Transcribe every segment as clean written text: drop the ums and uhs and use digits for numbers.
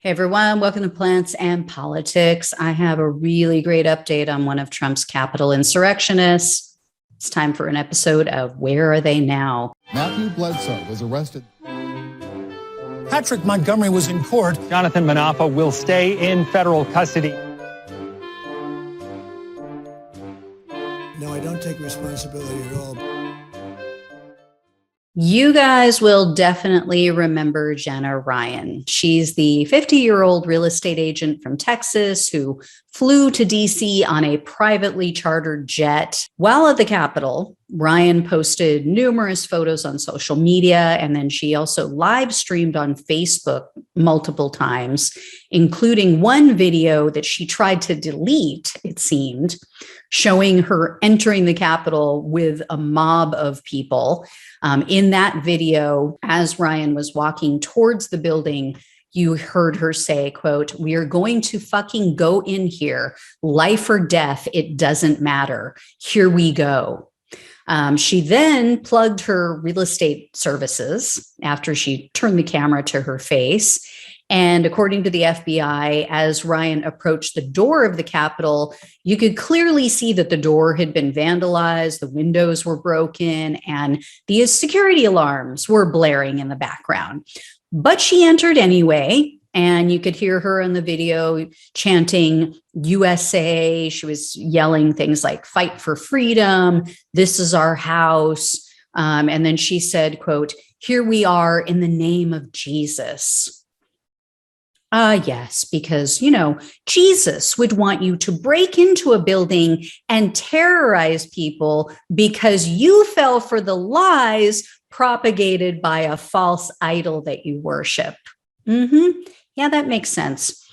Hey everyone, welcome to Plants and Politics. I have a really great update on one of Trump's Capitol insurrectionists. It's time for an episode of Where Are They Now? Matthew Bledsoe was arrested. Patrick Montgomery was in court. Jonathan Manapa will stay in federal custody. No, I don't take responsibility at all. You guys will definitely remember Jenna Ryan. She's the 50-year-old real estate agent from Texas who flew to DC on a privately chartered jet. While at the Capitol, Ryan posted numerous photos on social media, and then she also live streamed on Facebook multiple times, including one video that she tried to delete, it seemed, showing her entering the Capitol with a mob of people. In that video, as Ryan was walking towards the building, you heard her say, quote, "We are going to fucking go in here, life or death, it doesn't matter. Here we go." She then plugged her real estate services after she turned the camera to her face. And according to the FBI, as Ryan approached the door of the Capitol, you could clearly see that the door had been vandalized, the windows were broken, and the security alarms were blaring in the background. But she entered anyway, and you could hear her in the video chanting USA. She was yelling things like "Fight for freedom," "This is our house." And then she said, quote, "Here we are in the name of Jesus." Yes, because, Jesus would want you to break into a building and terrorize people because you fell for the lies propagated by a false idol that you worship. Yeah, that makes sense.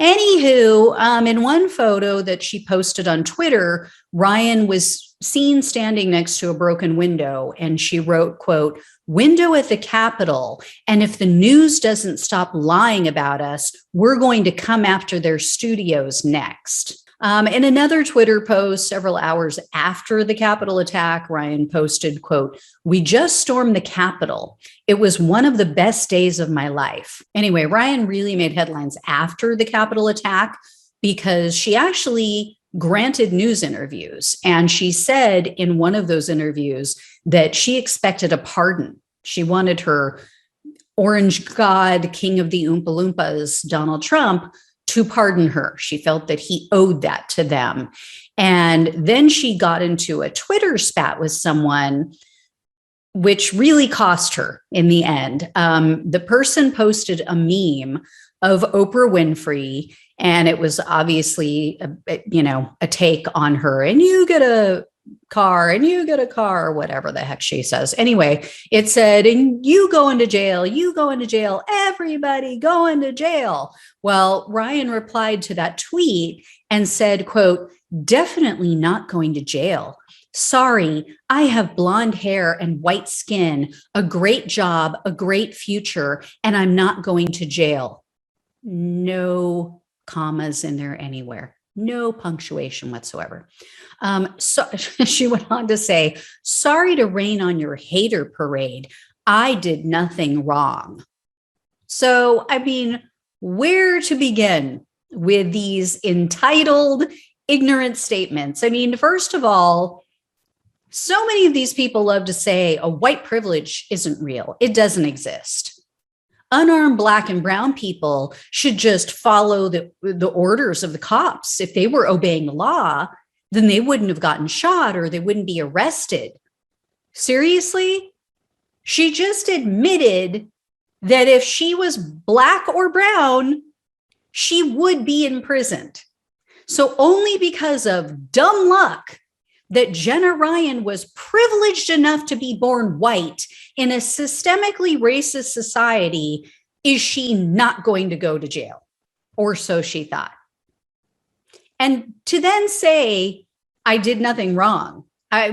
Anywho, in one photo that she posted on Twitter, Ryan was seen standing next to a broken window, and she wrote, quote, "Window at the Capitol, and if the news doesn't stop lying about us, we're going to come after their studios next." In another Twitter post several hours after the Capitol attack, Ryan posted, quote, "We just stormed the Capitol. It was one of the best days of my life." Anyway, Ryan really made headlines after the Capitol attack because she actually granted news interviews. And she said in one of those interviews that she expected a pardon. She wanted her orange god, king of the Oompa Loompas, Donald Trump, to pardon her. She felt that he owed that to them. And then she got into a Twitter spat with someone, which really cost her in the end. The person posted a meme of Oprah Winfrey, and it was obviously, a take on her. And you get a car, and you get a car, whatever the heck she says. Anyway, it said, "And you go into jail, everybody go into jail." Well, Ryan replied to that tweet and said, quote, "Definitely not going to jail. Sorry, I have blonde hair and white skin, a great job, a great future, and I'm not going to jail." No commas in there anywhere. No punctuation whatsoever. So she went on to say, "Sorry to rain on your hater parade. I did nothing wrong." So, where to begin with these entitled, ignorant statements? First of all, so many of these people love to say a white privilege isn't real. It doesn't exist. Unarmed Black and brown people should just follow the orders of the cops. If they were obeying the law, then they wouldn't have gotten shot or they wouldn't be arrested. Seriously? She just admitted that if she was Black or brown, she would be imprisoned. So only because of dumb luck that Jenna Ryan was privileged enough to be born white in a systemically racist society is she not going to go to jail, or so she thought. And to then say, "I did nothing wrong."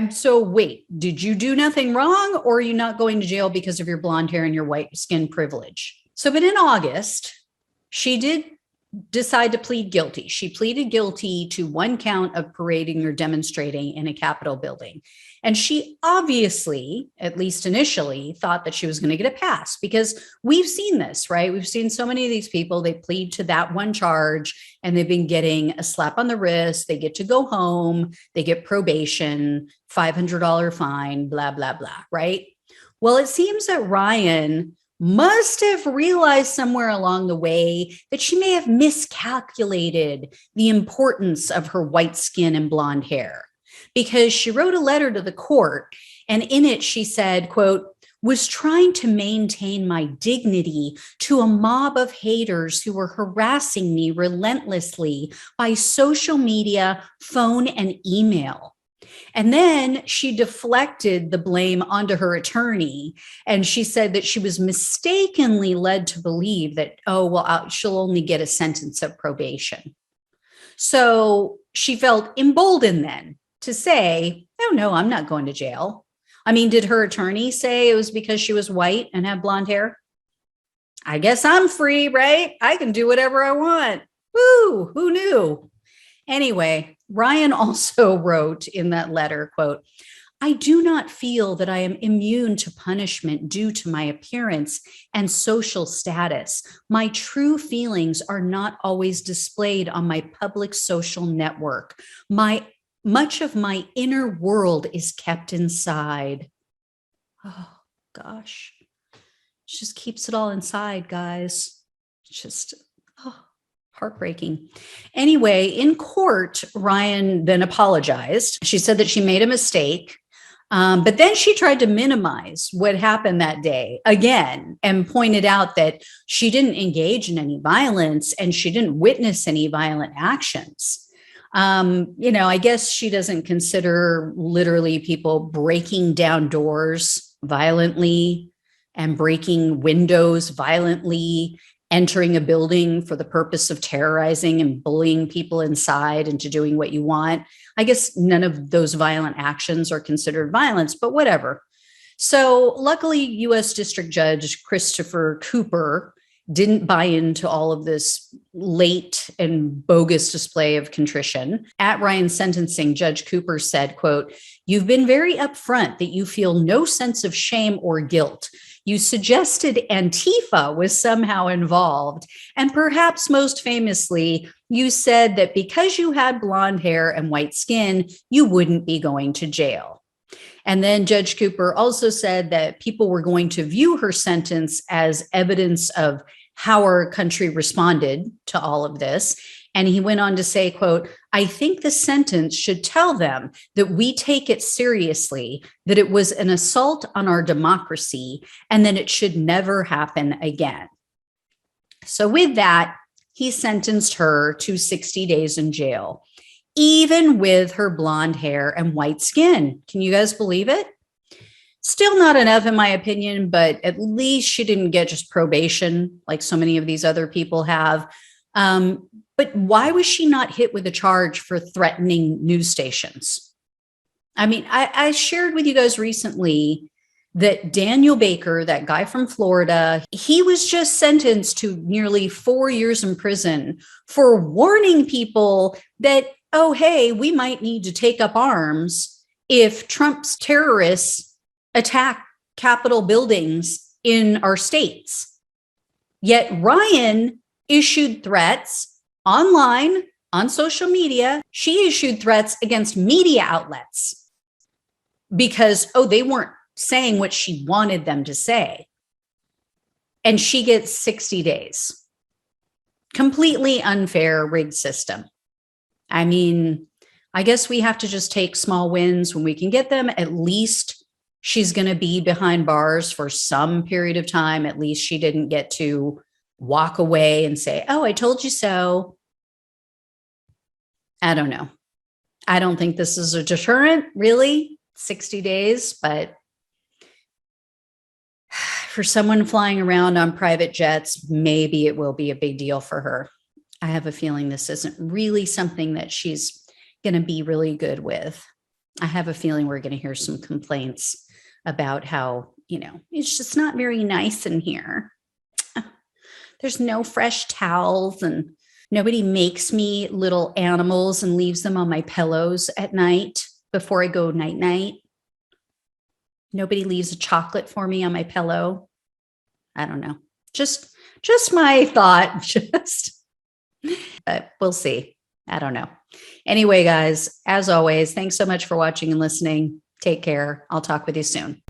So wait, did you do nothing wrong, or are you not going to jail because of your blonde hair and your white skin privilege? So, but in August, she did decide to plead guilty. She pleaded guilty to one count of parading or demonstrating in a Capitol building. And she obviously, at least initially, thought that she was going to get a pass, because we've seen this, right? We've seen so many of these people, they plead to that one charge and they've been getting a slap on the wrist. They get to go home, they get probation, $500 fine, blah, blah, blah, right? Well, it seems that Ryan must have realized somewhere along the way that she may have miscalculated the importance of her white skin and blonde hair, because she wrote a letter to the court, and in it she said, quote, was trying to maintain my dignity to a mob of haters who were harassing me relentlessly by social media, phone, and email. And then she deflected the blame onto her attorney. And she said that she was mistakenly led to believe that, she'll only get a sentence of probation. So she felt emboldened then to say, oh, no, I'm not going to jail. I mean, did her attorney say it was because she was white and had blonde hair? I guess I'm free, right? I can do whatever I want. Woo, who knew? Anyway, Ryan also wrote in that letter, quote, I do not feel that I am immune to punishment due to my appearance and social status. My true feelings are not always displayed on my public social network. Much of my inner world is kept inside. Oh, gosh. It just keeps it all inside, guys. It's just, heartbreaking. Anyway, in court, Ryan then apologized. She said that she made a mistake, but then she tried to minimize what happened that day again and pointed out that she didn't engage in any violence and she didn't witness any violent actions. I guess she doesn't consider literally people breaking down doors violently and breaking windows violently, entering a building for the purpose of terrorizing and bullying people inside into doing what you want. I guess none of those violent actions are considered violence, but whatever. So luckily, U.S. District Judge Christopher Cooper didn't buy into all of this late and bogus display of contrition. At Ryan's sentencing, Judge Cooper said, quote, you've been very upfront that you feel no sense of shame or guilt. You suggested Antifa was somehow involved. And perhaps most famously, you said that because you had blonde hair and white skin, you wouldn't be going to jail. And then Judge Cooper also said that people were going to view her sentence as evidence of how our country responded to all of this. And he went on to say, quote, I think the sentence should tell them that we take it seriously, that it was an assault on our democracy, and that it should never happen again. So with that, he sentenced her to 60 days in jail, even with her blonde hair and white skin. Can you guys believe it? Still not enough, in my opinion, but at least she didn't get just probation like so many of these other people have. But why was she not hit with a charge for threatening news stations? I mean, I shared with you guys recently that Daniel Baker, that guy from Florida, he was just sentenced to nearly 4 years in prison for warning people that, oh, hey, we might need to take up arms if Trump's terrorists attack Capitol buildings in our states. Yet Ryan issued threats online, on social media. She issued threats against media outlets because, they weren't saying what she wanted them to say. And she gets 60 days. Completely unfair, rigged system. I mean, I guess we have to just take small wins when we can get them. At least she's going to be behind bars for some period of time. At least she didn't get to walk away and say, oh, I told you so. I don't know. I don't think this is a deterrent, really, 60 days, but for someone flying around on private jets, maybe it will be a big deal for her. I have a feeling this isn't really something that she's going to be really good with. I have a feeling we're going to hear some complaints about how, it's just not very nice in here. There's no fresh towels and Nobody makes me little animals and leaves them on my pillows at night before I go night night. Nobody leaves a chocolate for me on my pillow. I don't know. Just my thought. But we'll see. I don't know. Anyway, guys, as always, thanks so much for watching and listening. Take care. I'll talk with you soon.